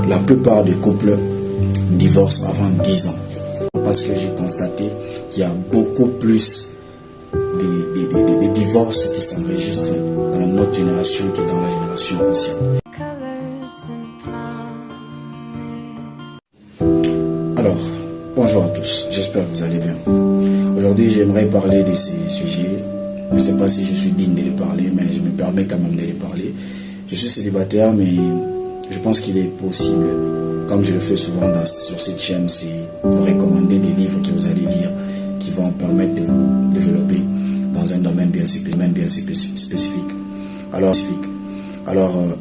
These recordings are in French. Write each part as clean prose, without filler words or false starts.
la plupart des couples divorcent avant 10 ans. Parce que j'ai constaté qu'il y a beaucoup plus de divorces qui s'enregistrent dans notre génération que dans la génération ancienne. Alors, bonjour à tous, j'espère que vous allez bien. Aujourd'hui, j'aimerais parler de ces sujets. Je ne sais pas si je suis digne de les parler, mais je me permets quand même de les parler. Je suis célibataire, mais je pense qu'il est possible, comme je le fais souvent sur cette chaîne, c'est vous recommander des livres que vous allez lire qui vont permettre de vous développer dans un domaine bien spécifique. Alors,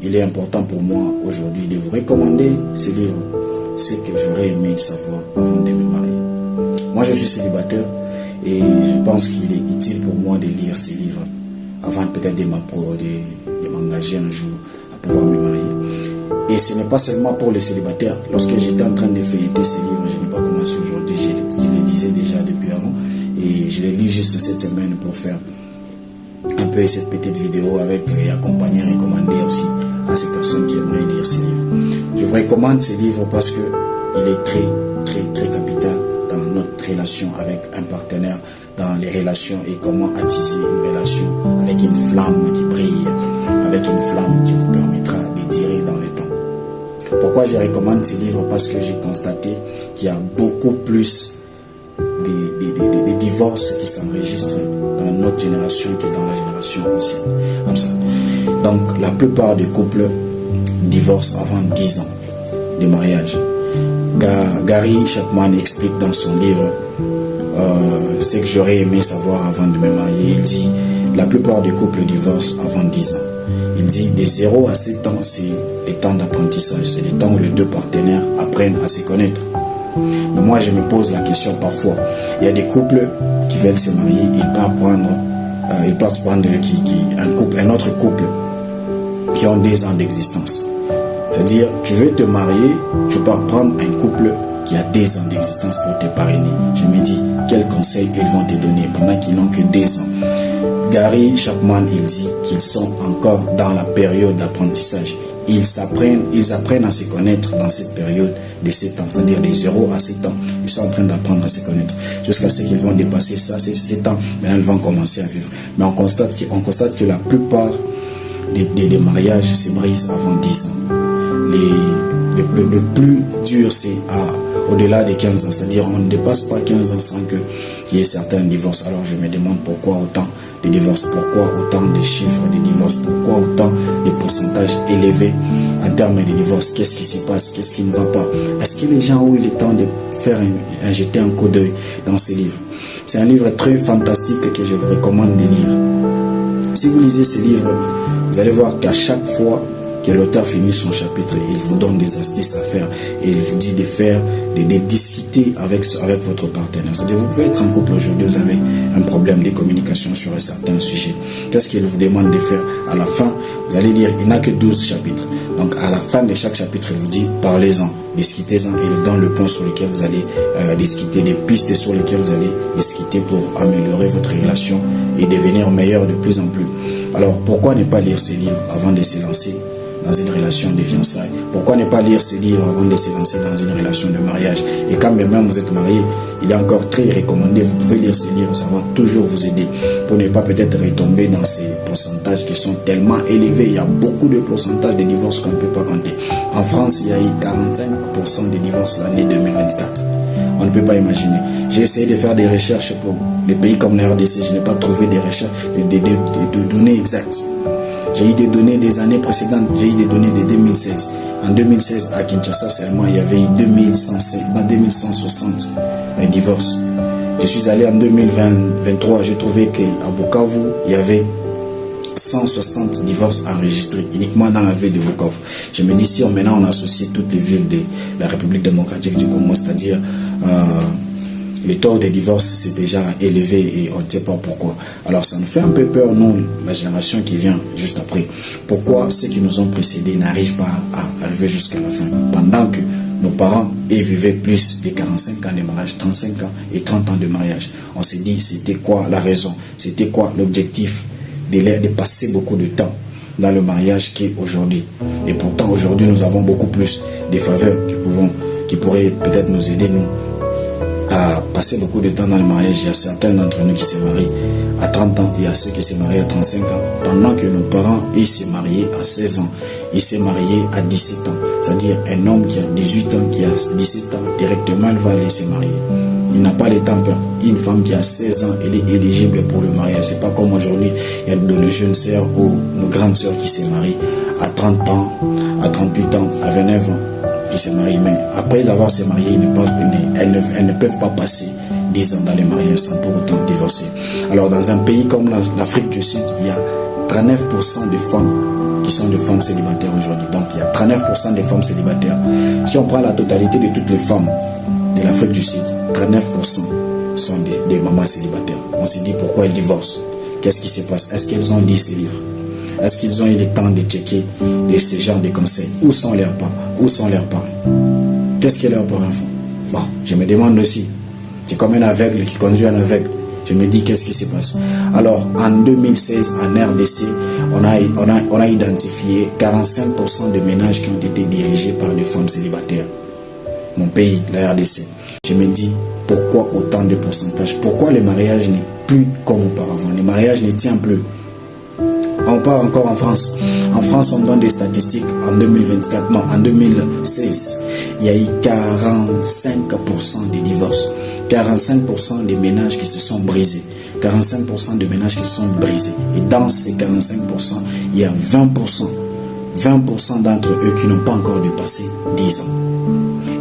il est important pour moi aujourd'hui de vous recommander ces livres, ce que j'aurais aimé savoir avant de me marier. Moi, je suis célibataire et je pense qu'il est utile pour moi de lire ces livres avant peut-être de m'engager un jour à pouvoir me marier. Et ce n'est pas seulement pour les célibataires. Lorsque j'étais en train de feuilleter ces livres, je n'ai pas commencé aujourd'hui, je les lisais déjà depuis avant. Et je les lis juste cette semaine pour faire un peu cette petite vidéo avec et accompagner, recommander aussi à ces personnes qui aimeraient lire ces livres. Je vous recommande ces livres parce que il est très capital dans notre relation avec un partenaire, dans les relations et comment attiser une relation avec une flamme qui brille, avec une flamme qui vous permettra de durer dans le temps. Pourquoi je recommande ces livres? Parce que j'ai constaté qu'il y a beaucoup plus de divorces qui s'enregistrent dans notre génération que dans la génération ancienne. Comme ça. Donc, la plupart des couples divorcent avant 10 ans de mariage. Gary Chapman explique dans son livre ce que j'aurais aimé savoir avant de me marier. Il dit la plupart des couples divorcent avant 10 ans. Il dit de 0 à 7 ans, c'est le temps d'apprentissage. C'est le temps où les deux partenaires apprennent à se connaître. Mais moi, je me pose la question parfois. Il y a des couples qui veulent se marier, ils partent prendre un autre couple qui ont 10 ans d'existence. C'est-à-dire, tu veux te marier, tu pars prendre un couple qui a 10 ans d'existence pour te parrainer. Je me dis, quels conseils ils vont te donner pendant qu'ils n'ont que 10 ans? Gary Chapman, il dit qu'ils sont encore dans la période d'apprentissage. Ils apprennent à se connaître dans cette période de 7 ans, c'est-à-dire de 0 à 7 ans. Ils sont en train d'apprendre à se connaître. Jusqu'à ce qu'ils vont dépasser ça, c'est 7 ans, maintenant ils vont commencer à vivre. Mais on constate que la plupart des mariages se brisent avant 10 ans. Le plus dur, c'est au-delà des 15 ans, c'est-à-dire on ne dépasse pas 15 ans sans qu'il y ait certains divorces. Alors je me demande pourquoi autant de divorces, pourquoi autant de chiffres de divorces, pourquoi autant de pourcentages élevés en termes de divorces. Qu'est-ce qui se passe? Qu'est-ce qui ne va pas? Est-ce que les gens ont eu le temps de faire jeter un coup d'œil dans ces livres? C'est un livre très fantastique que je vous recommande de lire. Si vous lisez ces livres, vous allez voir qu'à chaque fois que l'auteur finit son chapitre, il vous donne des astuces à faire et il vous dit de discuter avec votre partenaire. C'est-à-dire, vous pouvez être en couple aujourd'hui, vous avez un problème de communication sur un certain sujet. Qu'est-ce qu'il vous demande de faire? À la fin, vous allez lire, il n'a que 12 chapitres. Donc, à la fin de chaque chapitre, il vous dit, parlez-en, discutez-en et il vous donne le point sur lequel vous allez discuter, des pistes sur lesquelles vous allez discuter pour améliorer votre relation et devenir meilleur de plus en plus. Alors, pourquoi ne pas lire ces livres avant de se lancer dans une relation de fiançailles? Pourquoi ne pas lire ces livres avant de se lancer dans une relation de mariage? Et quand même vous êtes marié, il est encore très recommandé, vous pouvez lire ces livres, ça va toujours vous aider pour ne pas peut-être retomber dans ces pourcentages qui sont tellement élevés. Il y a beaucoup de pourcentages de divorces qu'on ne peut pas compter. En France, il y a eu 45% de divorces l'année 2024. On ne peut pas imaginer. J'ai essayé de faire des recherches pour les pays comme la RDC, je n'ai pas trouvé des recherches, de données exactes. J'ai eu des données des années précédentes, j'ai eu des données de 2016. En 2016, à Kinshasa seulement, il y avait 2160 divorces. Je suis allé en 2023, j'ai trouvé qu'à Bukavu, il y avait 160 divorces enregistrés uniquement dans la ville de Bukavu. Je me dis, si maintenant on associe toutes les villes de la République démocratique du Congo, c'est-à-dire le taux de divorce c'est déjà élevé et on ne sait pas pourquoi. Alors ça nous fait un peu peur, nous, la génération qui vient juste après. Pourquoi ceux qui nous ont précédés n'arrivent pas à arriver jusqu'à la fin? Pendant que nos parents vivaient plus de 45 ans de mariage, 35 ans et 30 ans de mariage. On s'est dit, c'était quoi la raison? C'était quoi l'objectif de passer beaucoup de temps dans le mariage qu'aujourd'hui. Et pourtant, aujourd'hui, nous avons beaucoup plus de faveurs qui pourraient peut-être nous aider, nous, à passer beaucoup de temps dans le mariage. Il y a certains d'entre nous qui se marient à 30 ans et à ceux qui se marient à 35 ans. Pendant que nos parents, ils se mariaient à 16 ans. Ils se mariaient à 17 ans. C'est-à-dire un homme qui a 18 ans, qui a 17 ans, directement, il va aller se marier. Il n'a pas le temps perdre. Une femme qui a 16 ans, elle est éligible pour le mariage. C'est pas comme aujourd'hui, il y a de nos jeunes sœurs ou nos grandes sœurs qui se marient à 30 ans, à 38 ans, à 29 ans, qui se marient. Mais après avoir se marié, elles ne peuvent pas passer 10 ans dans le mariage sans pour autant divorcer. Alors dans un pays comme l'Afrique du Sud, il y a 39% de femmes qui sont des femmes célibataires aujourd'hui. Donc il y a 39% de femmes célibataires. Si on prend la totalité de toutes les femmes de l'Afrique du Sud, 39% sont des mamans célibataires. On se dit pourquoi elles divorcent. Qu'est-ce qui se passe? Est-ce qu'elles ont lu ces livres? Est-ce qu'ils ont eu le temps de checker de ce genre de conseils? Où sont leurs parents? Où sont leurs parents? Qu'est-ce que leurs parents font? Bon, je me demande aussi. C'est comme un aveugle qui conduit un aveugle. Je me dis qu'est-ce qui se passe. Alors en 2016 en RDC, on a identifié 45% de ménages qui ont été dirigés par des femmes célibataires. Mon pays, la RDC. Je me dis pourquoi autant de pourcentage? Pourquoi le mariage n'est plus comme auparavant? Le mariage ne tient plus. On part encore en France. En France, on donne des statistiques en 2024. Non, en 2016, il y a eu 45% de divorces. 45% des ménages qui se sont brisés. 45% de ménages qui se sont brisés. Et dans ces 45%, il y a 20%. 20% d'entre eux qui n'ont pas encore dépassé 10 ans.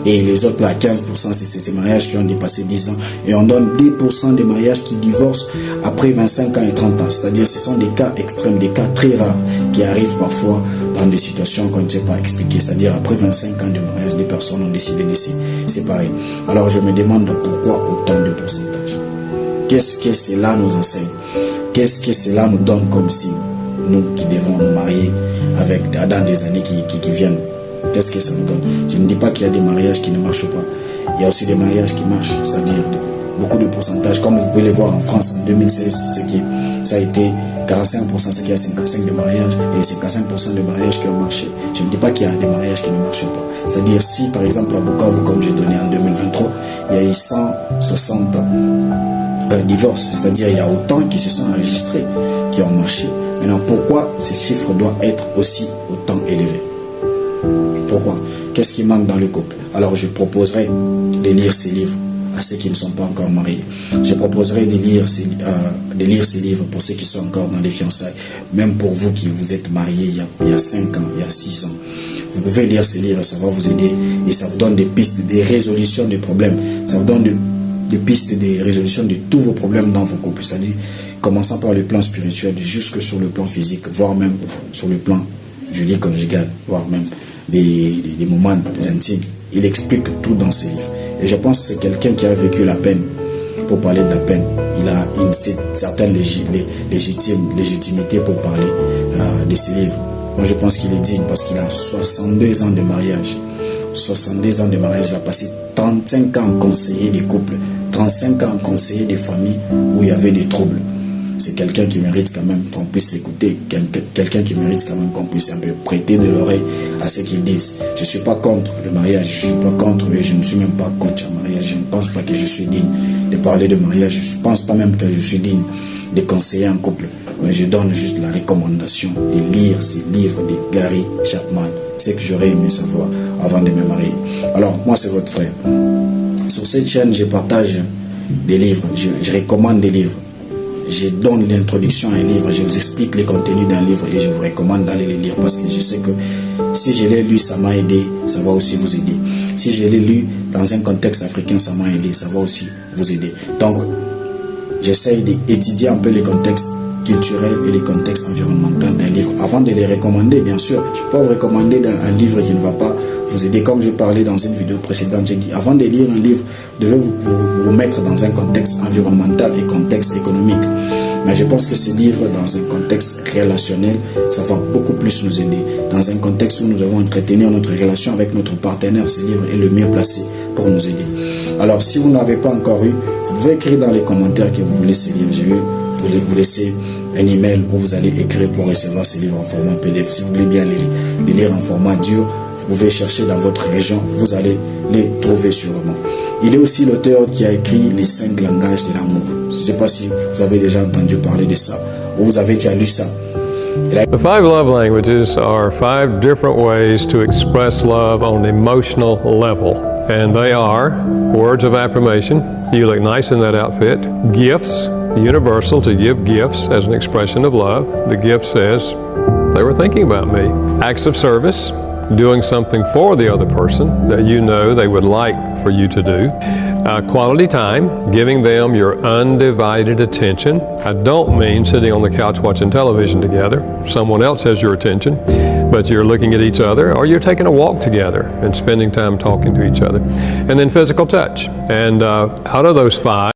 Et les autres, là, 15%, c'est ces mariages qui ont dépassé 10 ans. Et on donne 10% des mariages qui divorcent après 25 ans et 30 ans. C'est-à-dire, ce sont des cas extrêmes, des cas très rares qui arrivent parfois dans des situations qu'on ne sait pas expliquer. C'est-à-dire, après 25 ans de mariage, des personnes ont décidé de se séparer. Alors, je me demande pourquoi autant de pourcentage. Qu'est-ce que cela nous enseigne? Qu'est-ce que cela nous donne comme signe? Nous qui devons nous marier dans des années qui viennent. Qu'est-ce que ça nous donne? Je ne dis pas qu'il y a des mariages qui ne marchent pas. Il y a aussi des mariages qui marchent, c'est-à-dire beaucoup de pourcentages. Comme vous pouvez le voir en France en 2016, ça a été 45%, c'est qu'il y a 55 de mariages et 55% de mariages qui ont marché. Je ne dis pas qu'il y a des mariages qui ne marchent pas. C'est-à-dire si par exemple à Bukavu, comme j'ai donné en 2023, il y a eu 160 divorces, c'est-à-dire il y a autant qui se sont enregistrés, qui ont marché. Maintenant, pourquoi ces chiffres doivent être aussi autant élevés? Pourquoi? Qu'est-ce qui manque dans le couple? Alors je proposerai de lire ces livres à ceux qui ne sont pas encore mariés. Je proposerai de lire ces livres pour ceux qui sont encore dans les fiançailles. Même pour vous qui vous êtes mariés il y a 5 ans, il y a 6 ans. Vous pouvez lire ces livres, ça va vous aider. Et ça vous donne des pistes, des résolutions de problèmes. Ça vous donne des pistes de résolution de tous vos problèmes dans vos couples. C'est-à-dire, commençant par le plan spirituel, jusque sur le plan physique, voire même sur le plan du lit conjugal, voire même des moments intimes. Il explique tout dans ses livres. Et je pense que c'est quelqu'un qui a vécu la peine. Pour parler de la peine, il a une certaine légitimité pour parler de ses livres. Moi, je pense qu'il est digne parce qu'il a 62 ans de mariage. 62 ans de mariage, il a passé 35 ans en conseiller des couples, 35 ans en conseiller des familles où il y avait des troubles. C'est quelqu'un qui mérite quand même qu'on puisse l'écouter, quelqu'un qui mérite quand même qu'on puisse un peu prêter de l'oreille à ce qu'ils disent. Je ne suis pas contre le mariage, je ne suis pas contre, et je ne suis même pas contre le mariage. Je ne pense pas que je suis digne de parler de mariage, je ne pense pas même que je suis digne de conseiller un couple. Mais je donne juste la recommandation de lire ces livres de Gary Chapman, ce que j'aurais aimé savoir avant de me marier. Alors, moi c'est votre frère. Sur cette chaîne, je partage des livres, je recommande des livres. Je donne l'introduction à un livre, je vous explique les contenus d'un livre et je vous recommande d'aller les lire parce que je sais que si je l'ai lu, ça m'a aidé, ça va aussi vous aider. Si je l'ai lu dans un contexte africain, ça m'a aidé, ça va aussi vous aider. Donc, j'essaye d'étudier un peu les contextes culturels et les contextes environnementaux d'un livre avant de les recommander, bien sûr. Je ne peux pas vous recommander un livre qui ne va pas vous aider. Comme je parlais dans une vidéo précédente, j'ai dit, avant de lire un livre, vous devez vous mettre dans un contexte environnemental et contexte économique. Mais je pense que ce livre, dans un contexte relationnel, ça va beaucoup plus nous aider. Dans un contexte où nous avons entretenir notre relation avec notre partenaire, ce livre est le mieux placé pour nous aider. Alors, si vous n'avez pas encore eu, vous pouvez écrire dans les commentaires que vous voulez ce livre. Je vais vous laisser un email où vous allez écrire pour recevoir ces livres en format PDF. Si vous voulez bien les lire en format dur, vous pouvez chercher dans votre région, vous allez les trouver sûrement. Il est aussi l'auteur qui a écrit les 5 langages de l'amour. Je ne sais pas si vous avez déjà entendu parler de ça ou vous avez déjà lu ça. The 5 love languages are 5 different ways to express love on an emotional level. And they are words of affirmation, you look nice in that outfit, gifts, universal to give gifts as an expression of love. The gift says, they were thinking about me. Acts of service, doing something for the other person that you know they would like for you to do. Quality time, giving them your undivided attention. I don't mean sitting on the couch watching television together. Someone else has your attention, but you're looking at each other, or you're taking a walk together and spending time talking to each other. And then physical touch. And out of those 5,